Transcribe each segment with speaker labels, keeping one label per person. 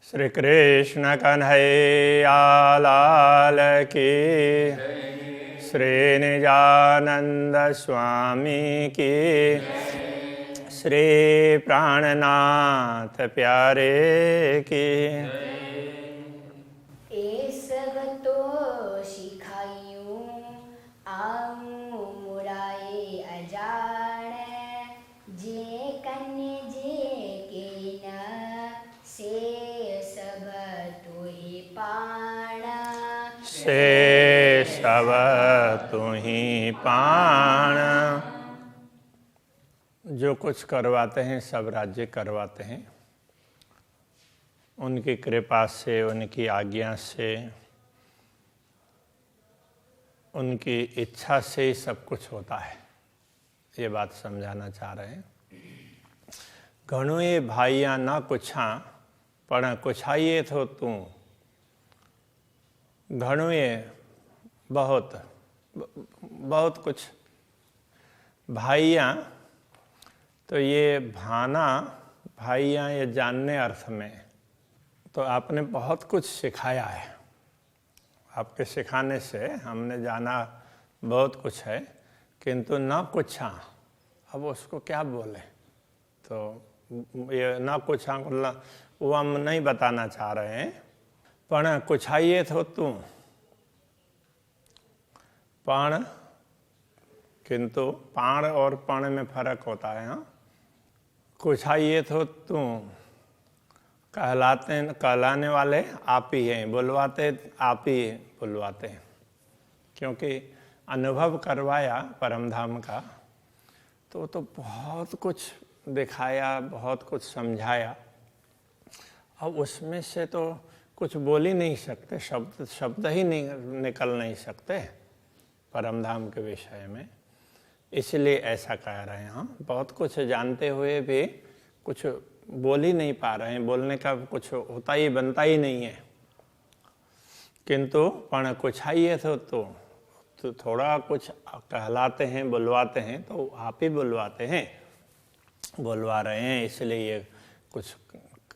Speaker 1: श्री कृष्ण कन्हैया लाल की, श्री निजानंद स्वामी की, श्री प्राणनाथ प्यारे की।
Speaker 2: ए सब तो सिखायूं आऊं मुराए अजान, जे कन्य जे के न से सब तो ही पाण।
Speaker 1: से सब तुम्हीं पाण। जो कुछ करवाते हैं सब राज्य करवाते हैं, उनकी कृपा से, उनकी आज्ञा से, उनकी इच्छा से ही सब कुछ होता है। ये बात समझाना चाह रहे हैं। घणुए भाइयाँ ना कुछा पण कुछाइए तो तू। घणुए बहुत बहुत कुछ, भाइयाँ तो ये भाना, भाइयाँ ये जानने अर्थ में, तो आपने बहुत कुछ सिखाया है। आपके सिखाने से हमने जाना बहुत कुछ है, किंतु न कुछा, अब उसको क्या बोले। तो ये न कुछा मतलब वो हम नहीं बताना चाह रहे हैं। पण कुछाइए तो तू, पण, किंतु पाण और पण में फर्क होता है। हाँ, कुछाइए तो तू, कहलाने वाले आप ही हैं, बुलवाते आप ही बुलवाते हैं, क्योंकि अनुभव करवाया परम धाम का तो बहुत कुछ दिखाया, बहुत कुछ समझाया। अब उसमें से तो कुछ बोल ही नहीं सकते, शब्द ही नहीं निकल नहीं सकते परम धाम के विषय में, इसलिए ऐसा कह रहे हैं। हम बहुत कुछ जानते हुए भी कुछ बोल ही नहीं पा रहे हैं, बोलने का कुछ होता ही बनता ही नहीं है। किंतु पण कुछाइए तो थोड़ा कुछ कहलाते हैं, बुलवाते हैं, तो आप ही बुलवाते हैं, बुलवा रहे हैं, इसलिए ये कुछ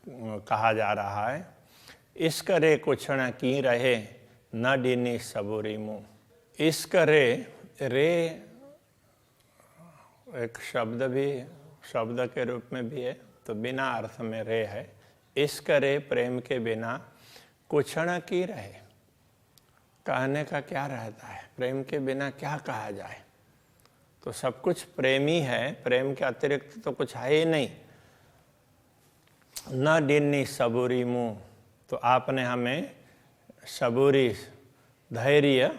Speaker 1: कहा जा रहा है। इस करे कुछ न की रहे न डीनी सबूरी मुँह। इस करे, रे एक शब्द भी, शब्द के रूप में भी है, तो बिना अर्थ में रे है। इस करे प्रेम के बिना कुछ न की रहे। कहने का क्या रहता है, प्रेम के बिना क्या कहा जाए। तो सब कुछ प्रेम ही है, प्रेम के अतिरिक्त तो कुछ है ही नहीं। न डिन्नी सबूरी मुँह, तो आपने हमें सबूरी, धैर्य,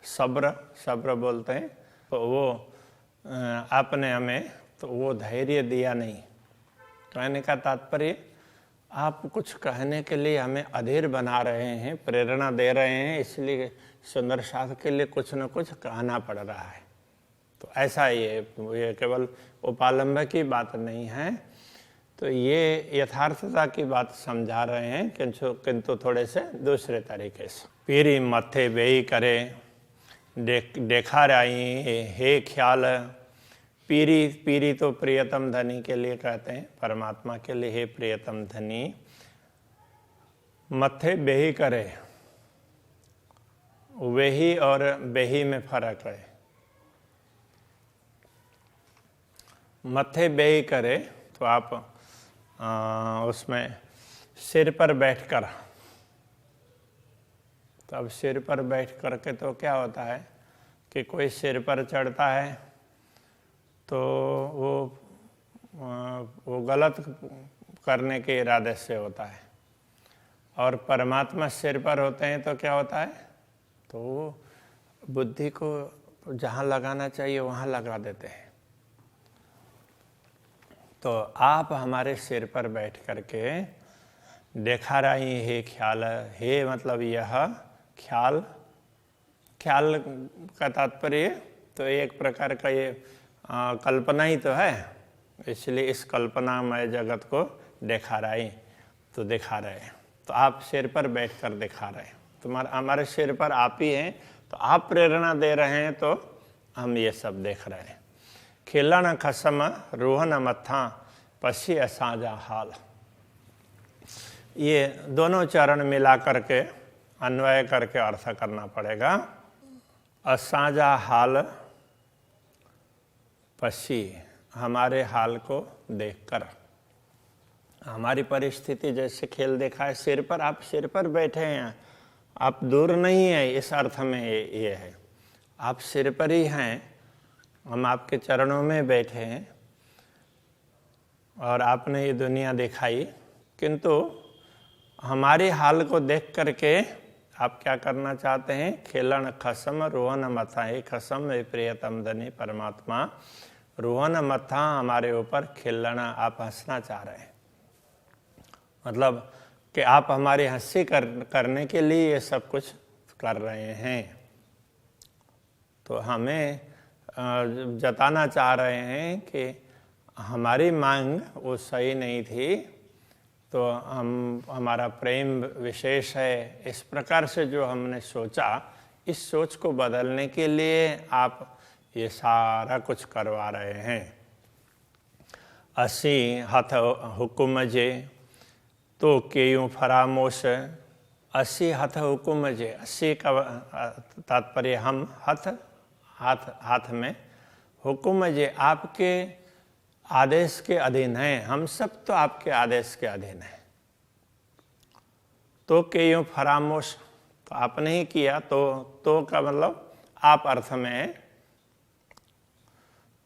Speaker 1: सब्र बोलते हैं, तो वो आपने हमें तो वो धैर्य दिया नहीं। कहने का तात्पर्य, आप कुछ कहने के लिए हमें अधीर बना रहे हैं, प्रेरणा दे रहे हैं, इसलिए सुंदर शास्त्र के लिए कुछ न कुछ कहना पड़ रहा है। तो ऐसा ये केवल उपालंब की बात नहीं है, तो ये यथार्थता की बात समझा रहे हैं, किंतु थोड़े से दूसरे तरीके से। पीरी मथे बेई करे देखा रही हे ख्याल। पीरी तो प्रियतम धनी के लिए कहते हैं, परमात्मा के लिए हे प्रियतम धनी। मथे बेही करे, वेही और बेही में फर्क है। मथे बेही करे तो आप उसमें सिर पर बैठकर, तो अब सिर पर बैठ करके तो क्या होता है कि कोई सिर पर चढ़ता है तो वो गलत करने के इरादे से होता है, और परमात्मा सिर पर होते हैं तो क्या होता है, तो वो बुद्धि को जहाँ लगाना चाहिए वहाँ लगा देते हैं। तो आप हमारे सिर पर बैठ करके देखा रही हे ख्याल। हे मतलब यह ख्याल, ख्याल का तात्पर्य तो एक प्रकार का ये कल्पना ही तो है, इसलिए इस कल्पनामय जगत को देखा रहे, तो दिखा रहे हैं। तो आप सिर पर बैठकर दिखा रहे हैं, तुम्हारा हमारे सिर पर आप ही हैं, तो आप प्रेरणा दे रहे हैं, तो हम ये सब देख रहे हैं। खिलन खसम रोहन मत्था पसी असाजा हाल। ये दोनों चरण मिला करके अन्वय करके अर्थ करना पड़ेगा। असांजा हाल पसी, हमारे हाल को देखकर, हमारी परिस्थिति जैसे खेल देखा है, सिर पर, आप सिर पर बैठे हैं, आप दूर नहीं है, इस अर्थ में ये है, आप सिर पर ही हैं, हम आपके चरणों में बैठे हैं और आपने ये दुनिया दिखाई, किंतु हमारे हाल को देख करके आप क्या करना चाहते हैं? खेलन खसम रोहन मथा, हे खसम हे प्रियतम धनी परमात्मा, रोहन मथा, हमारे ऊपर खिलना, आप हंसना चाह रहे हैं। मतलब कि आप हमारी हंसी करने के लिए ये सब कुछ कर रहे हैं। तो हमें जताना चाह रहे हैं कि हमारी मांग वो सही नहीं थी, तो हमारा प्रेम विशेष है, इस प्रकार से जो हमने सोचा, इस सोच को बदलने के लिए आप ये सारा कुछ करवा रहे हैं। असी हथ हुकुम जे तो केयूं फरामोश, असी हथ हुकुम जे, असी का तात्पर्य हम, हाथ में, हुकुम जे, आपके आदेश के अधीन हैं, हम सब तो आपके आदेश के अधीन हैं। तो के यूं फरामोश, तो आपने ही किया, तो का मतलब आप अर्थ में है,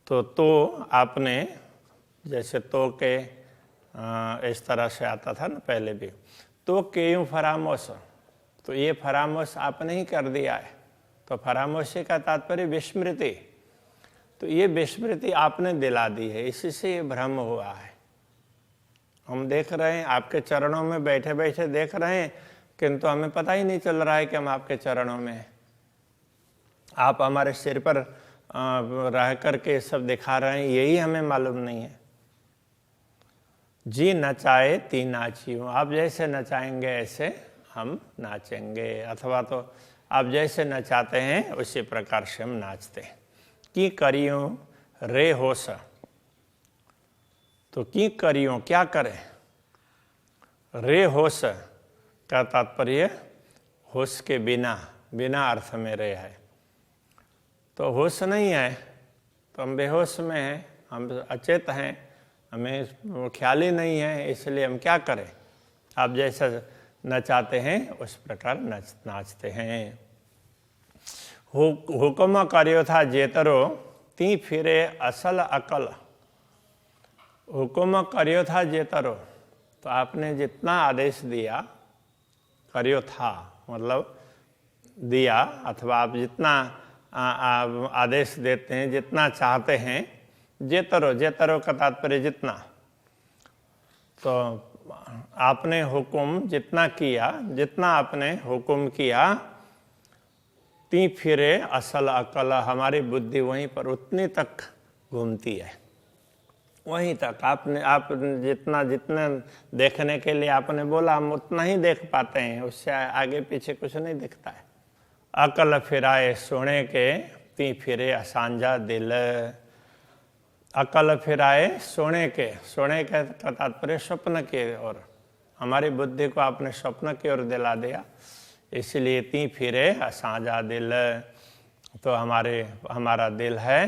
Speaker 1: तो आपने, जैसे तो के इस तरह से आता था ना पहले भी, तो के यूं फरामोश, तो ये फरामोश आपने ही कर दिया है। तो फरामोशी का तात्पर्य विस्मृति, तो ये विस्मृति आपने दिला दी है, इसी से ये भ्रम हुआ है। हम देख रहे हैं, आपके चरणों में बैठे बैठे देख रहे हैं, किंतु हमें पता ही नहीं चल रहा है कि हम आपके चरणों में हैं। आप हमारे सिर पर रह करके सब दिखा रहे हैं, यही हमें मालूम नहीं है। जी नचाए ती नाचियो, आप जैसे नचाएंगे ऐसे हम नाचेंगे, अथवा तो आप जैसे नचाते हैं उसी प्रकार से हम नाचते हैं। की करियों रे होश, तो की करियों, क्या करें? रे होश का तात्पर्य होश के बिना, बिना अर्थ में रे है। तो होश नहीं है तो हम बेहोश में हैं, हम अचेत हैं, हमें ख्याल ही नहीं है, इसलिए हम क्या करें? आप जैसा नचाते हैं उस प्रकार नाचते हैं। हुक्म कार्यो था जेतरो ती फिरे असल अकल, हुक्म कार्यो था जेतरो, तो आपने जितना आदेश दिया, कार्यो था मतलब दिया, अथवा आप जितना आदेश देते हैं, जितना चाहते हैं, जेतरो, जेतरो का तात्पर्य जितना, तो आपने हुक्म जितना किया, जितना आपने हुक्म किया, ती फिरे असल अकल, हमारी बुद्धि वहीं पर उतनी तक घूमती है, वहीं तक। आप जितना देखने के लिए आपने बोला, हम उतना ही देख पाते हैं, उससे आगे पीछे कुछ नहीं दिखता है। अकल फिराए सोने के ती फिरे असांजा दिल, अकल फिराए सोने के, सोने के का तात्पर्य स्वप्न के ओर, हमारी बुद्धि को आपने स्वप्न की ओर दिला दिया, इसलिए ती फिरे असांजा दिल, तो हमारा दिल है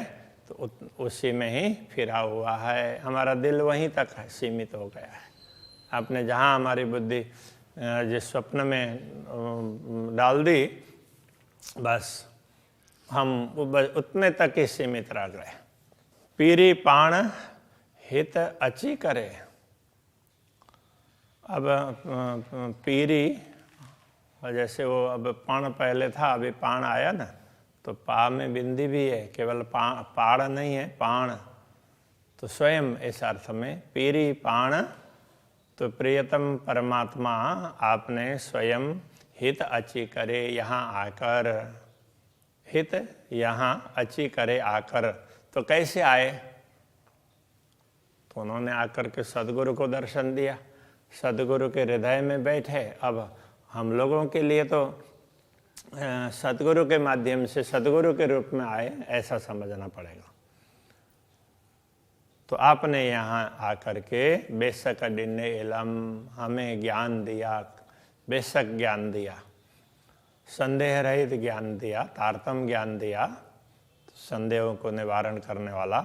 Speaker 1: तो उसी में ही फिरा हुआ है, हमारा दिल वहीं तक है, सीमित हो गया है। आपने जहाँ हमारी बुद्धि जिस स्वप्न में डाल दी, बस हम उतने तक ही सीमित रह गए। पीरी पाण हित अची करे, अब पीरी, जैसे वो अब पाण पहले था, अभी पाण आया ना, तो पा में बिंदी भी है, केवल पाड़ नहीं है, पाण, तो स्वयं इस अर्थ में पीरी पाण, तो प्रियतम परमात्मा आपने स्वयं हित अची करे, यहाँ आकर, हित यहाँ अची करे आकर, तो कैसे आए? तो उन्होंने आकर के सदगुरु को दर्शन दिया, सदगुरु के हृदय में बैठे। अब हम लोगों के लिए तो सदगुरु के माध्यम से सदगुरु के रूप में आए, ऐसा समझना पड़ेगा। तो आपने यहाँ आकर के बेशक डिन्ने इलम हमें ज्ञान दिया, बेशक ज्ञान दिया, संदेह रहित ज्ञान दिया, तारतम ज्ञान दिया, संदेहों को निवारण करने वाला।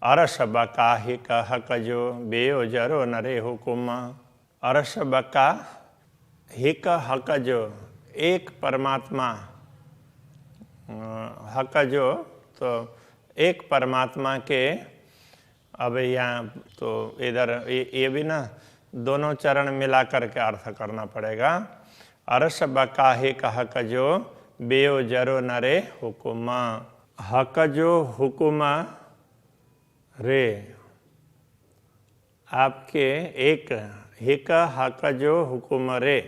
Speaker 1: अरस बका ही कह कजो बेयो जरो नरे हुकुम। अरस बका ही हक जो एक परमात्मा, हक जो तो एक परमात्मा के, अब यहाँ तो इधर ये भी ना दोनों चरण मिला करके अर्थ करना पड़ेगा। अरस बका ही हक जो बेयो जरो नरे हुकुम। हक जो हुकुम रे, आपके एक हिक हक जो हुकुम रे,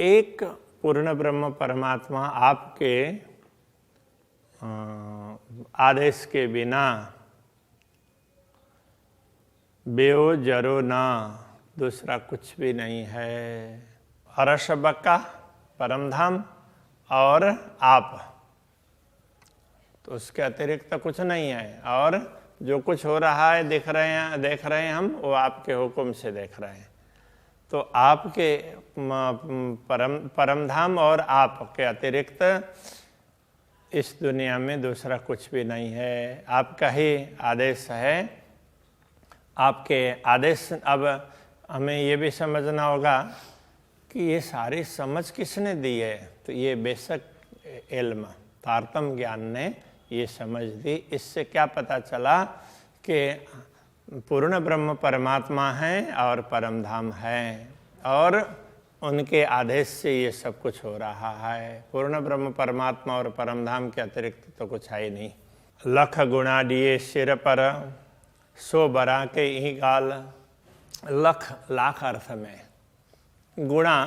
Speaker 1: एक पूर्ण ब्रह्म परमात्मा आपके आदेश के बिना बेओ जरो ना दूसरा कुछ भी नहीं है। अरस बक्का परमधाम और आप, तो उसके अतिरिक्त तो कुछ नहीं है। और जो कुछ हो रहा है देख रहे हैं हम, वो आपके हुक्म से देख रहे हैं। तो आपके परमधाम और आपके अतिरिक्त इस दुनिया में दूसरा कुछ भी नहीं है। आपका ही आदेश है। आपके आदेश, अब हमें ये भी समझना होगा कि ये सारी समझ किसने दी है। तो ये बेशक इल्म, तारतम ज्ञान ने ये समझ दी। इससे क्या पता चला कि पूर्ण ब्रह्म परमात्मा है और परमधाम है, और उनके आदेश से ये सब कुछ हो रहा है। पूर्ण ब्रह्म परमात्मा और परमधाम के अतिरिक्त तो कुछ है ही नहीं। लख गुणा दिए सिर पर सो बरा के ही गाल। लख लाख अर्थ में, गुणा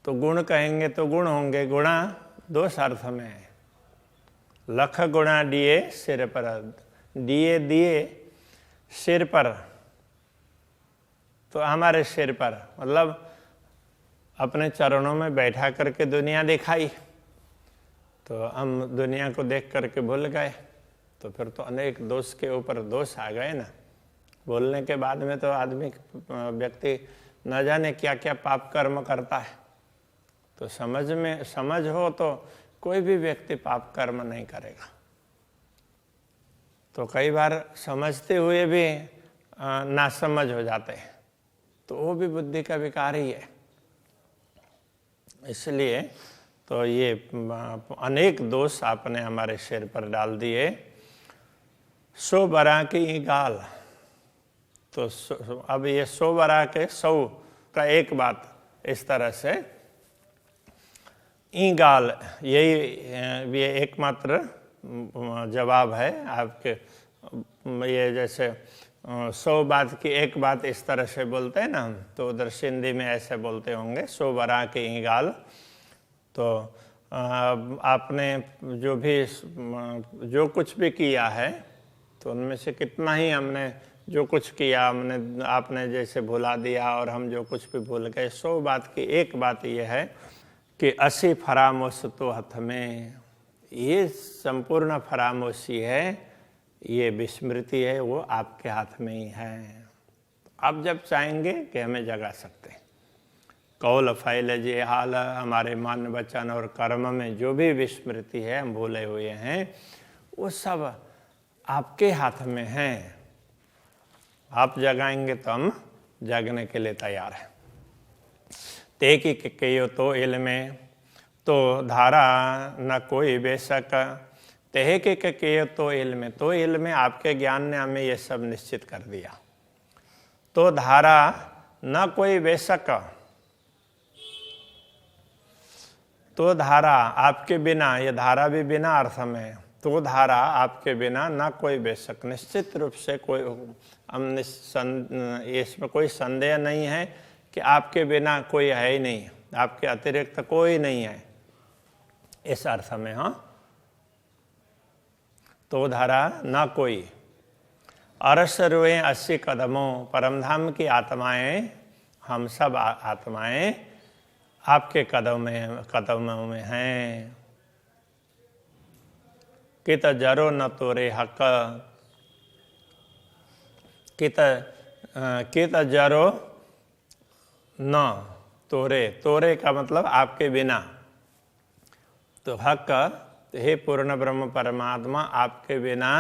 Speaker 1: तो गुण कहेंगे तो गुण होंगे, गुणा दोष अर्थ में है। लख गुणा दिए सिर पर, दिए दिए सिर पर, तो हमारे सिर पर मतलब अपने चरणों में बैठा करके दुनिया दिखाई, तो हम दुनिया को देख करके भूल गए। तो फिर तो अनेक दोष के ऊपर दोष आ गए ना। बोलने के बाद में तो आदमी, व्यक्ति न जाने क्या क्या पाप कर्म करता है। तो समझ हो तो कोई भी व्यक्ति पाप कर्म नहीं करेगा। तो कई बार समझते हुए भी नासमझ हो जाते हैं, तो वो भी बुद्धि का विकार ही है। इसलिए तो ये अनेक दोष आपने हमारे सिर पर डाल दिए। सो बरा की गाल, तो अब ये सो बरा के सौ का एक बात इस तरह से, ई गाल, यही ये एकमात्र जवाब है आपके। ये जैसे 100 बात की एक बात इस तरह से बोलते हैं ना, तो उधर सिंधी में ऐसे बोलते होंगे, सो बरा के ई गाल। तो आपने जो कुछ भी किया है, तो उनमें से कितना ही हमने जो कुछ किया आपने जैसे भुला दिया, और हम जो कुछ भी भूल गए। 100 बात की एक बात यह है कि 80 फरामोश तो हाथ में, ये संपूर्ण फरामोशी है, ये विस्मृति है, वो आपके हाथ में ही है। आप जब चाहेंगे कि हमें जगा सकते हैं। कौल फैल जे हाल, हमारे मन वचन और कर्म में जो भी विस्मृति है, हम भूले हुए हैं, वो सब आपके हाथ में है। आप जगाएंगे तो हम जगने के लिए तैयार हैं। ते की कहो तो इल्म तो धारा न कोई बेशक, तेह के कहो तो इल्म, तो इल्म आपके ज्ञान ने हमें ये सब निश्चित कर दिया। तो धारा न कोई बेशक, तो धारा आपके बिना, ये धारा भी बिना अर्थ में, तो धारा आपके बिना ना कोई बेशक, निश्चित रूप से कोई, हम इसमें कोई संदेह नहीं है कि आपके बिना कोई है ही नहीं, आपके अतिरिक्त कोई नहीं है, इस अर्थ में। हाँ, तो धारा ना कोई। अरस रुए 80 कदमों, परमधाम की आत्माएं, हम सब आत्माएं आपके कदमों में हैं। कित जरो न तोरे हक, कित जरो न तोरे, तोरे का मतलब आपके बिना। तो हक, हे पूर्ण ब्रह्म परमात्मा, आपके बिना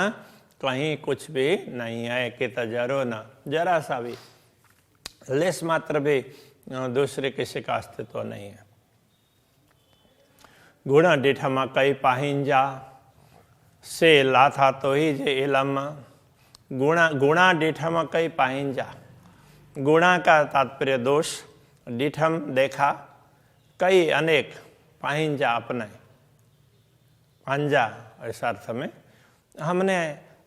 Speaker 1: कहीं कुछ भी नहीं है। कित जरो न, जरा सा भी, लेस मात्र भी दूसरे किसी का अस्तित्व नहीं है। गुण डिठम कई पाहिंजा, से लाथा तो ही जे इलम। गुणा डिठम कई पाहिंजा, गुणा का तात्पर्य दोष, डिठम देखा, कई अनेक, पाहिंजा अपने, पांजा इस अर्थ में हमने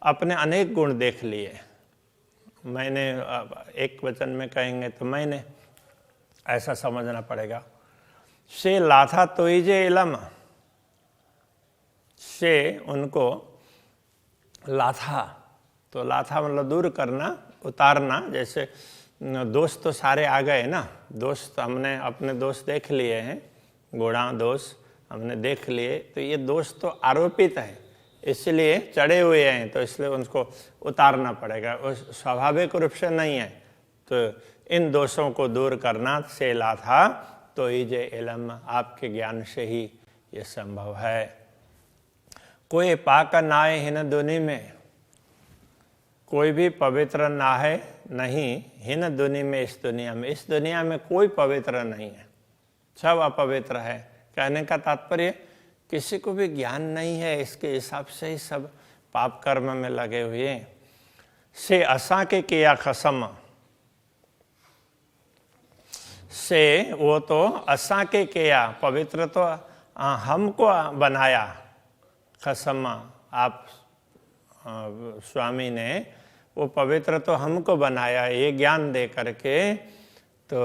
Speaker 1: अपने अनेक गुण देख लिए। मैंने एक वचन में कहेंगे तो मैंने, ऐसा समझना पड़ेगा। से लाथा तो ही जे इलम, से उनको लाथा, तो लाथा मतलब दूर करना, उतारना। जैसे दोष तो सारे आ गए ना, दोष तो हमने अपने दोष देख लिए हैं, गुणा दोष हमने देख लिए, तो ये दोष तो आरोपित है, इसलिए चढ़े हुए हैं, तो इसलिए उनको उतारना पड़ेगा, स्वाभाविक रूप से नहीं है। तो इन दोषों को दूर करना से लाथा तो ही जे इलम, आपके ज्ञान से ही ये संभव है। कोई पाक नाए हिन दुनि में, कोई भी पवित्र ना है नहीं, हिन दुनि में, इस दुनिया में, इस दुनिया में कोई पवित्र नहीं है, सब अपवित्र है। कहने का तात्पर्य किसी को भी ज्ञान नहीं है, इसके हिसाब से ही सब पाप कर्म में लगे हुए हैं। से असा के किया खसम, से वो तो असा के किया, पवित्र तो हमको बनाया, खसम आप स्वामी ने वो पवित्र तो हमको बनाया, ये ज्ञान दे करके तो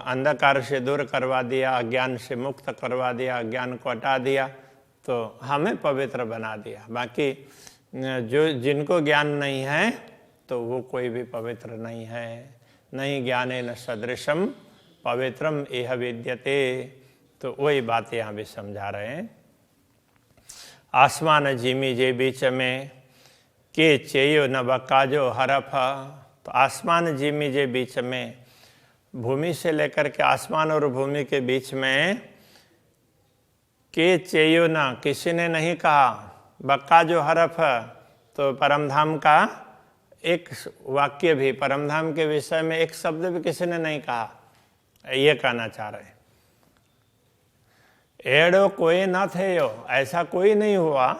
Speaker 1: अंधकार से दूर करवा दिया, अज्ञान से मुक्त करवा दिया, अज्ञान को हटा दिया, तो हमें पवित्र बना दिया। बाकी जो जिनको ज्ञान नहीं है तो वो कोई भी पवित्र नहीं है। नहीं ज्ञानेन सदृशम पवित्रम इह विद्यते, तो वही बात यहाँ भी समझा रहे हैं। आसमान जिमी जे बीच में, के चेयो न बकाजो हरफ। तो आसमान जिमी जे बीच में, भूमि से लेकर के आसमान और भूमि के बीच में, के चेयो न, किसी ने नहीं कहा, बकाजो हरफ, तो परमधाम का एक वाक्य भी, परमधाम के विषय में एक शब्द भी किसी ने नहीं कहा, ये कहना चाह रहे हैं। एड़ो कोई न थे यो, ऐसा कोई नहीं हुआ,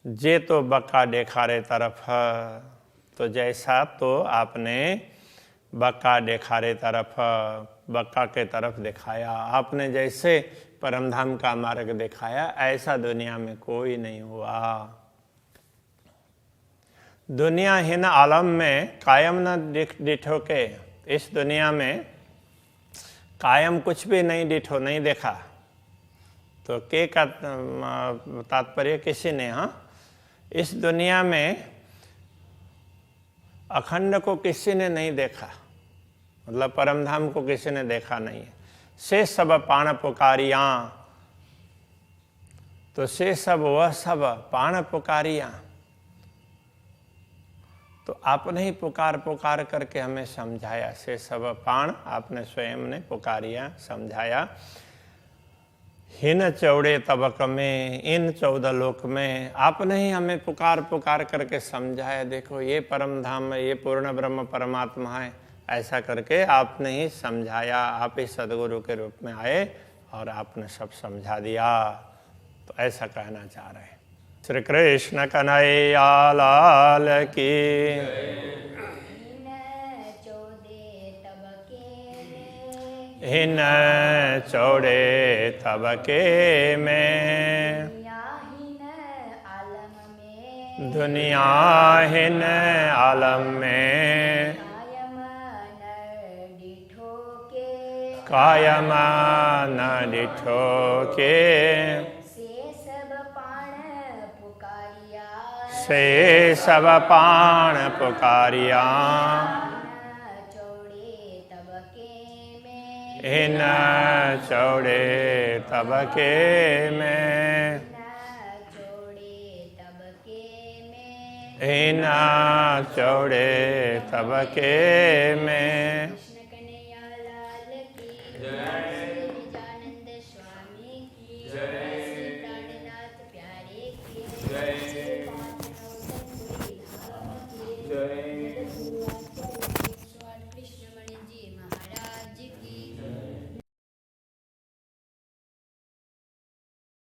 Speaker 1: जे तो बक्का देखारे तरफ। तो जैसा तो आपने बक्का देखारे तरफ, बक्का के तरफ दिखाया, आपने जैसे परमधाम का मार्ग दिखाया, ऐसा दुनिया में कोई नहीं हुआ। दुनिया हिन आलम में कायम न डिठो के, इस दुनिया में कायम कुछ भी नहीं डिठो, नहीं देखा। तो के का तात्पर्य किसी ने, हाँ, इस दुनिया में अखंड को किसी ने नहीं देखा, मतलब परमधाम को किसी ने देखा नहीं है। से सब पाण पुकारियां, तो से सब वह सब पाण पुकारियां, तो आपने ही पुकार पुकार करके हमें समझाया। से सब पाण, आपने स्वयं ने पुकारिया, समझाया। हिन चौड़े तबक में, इन 14 लोक में आपने ही हमें पुकार पुकार करके समझाया। देखो ये परम धाम है, ये पूर्ण ब्रह्म परमात्मा है, ऐसा करके आपने ही समझाया। आप ही सदगुरु के रूप में आए और आपने सब समझा दिया। तो ऐसा कहना चाह रहे हैं। श्री कृष्ण कन्हैया लाल की। हिन चौड़े तबके में, दुनिया हिन आलम में, कायम न डिठो के, से सब पाण पुकारिया। इन चौड़े तबके में, एना चौड़े तबके में।
Speaker 2: कृष्ण कन्हैया लाल की जय।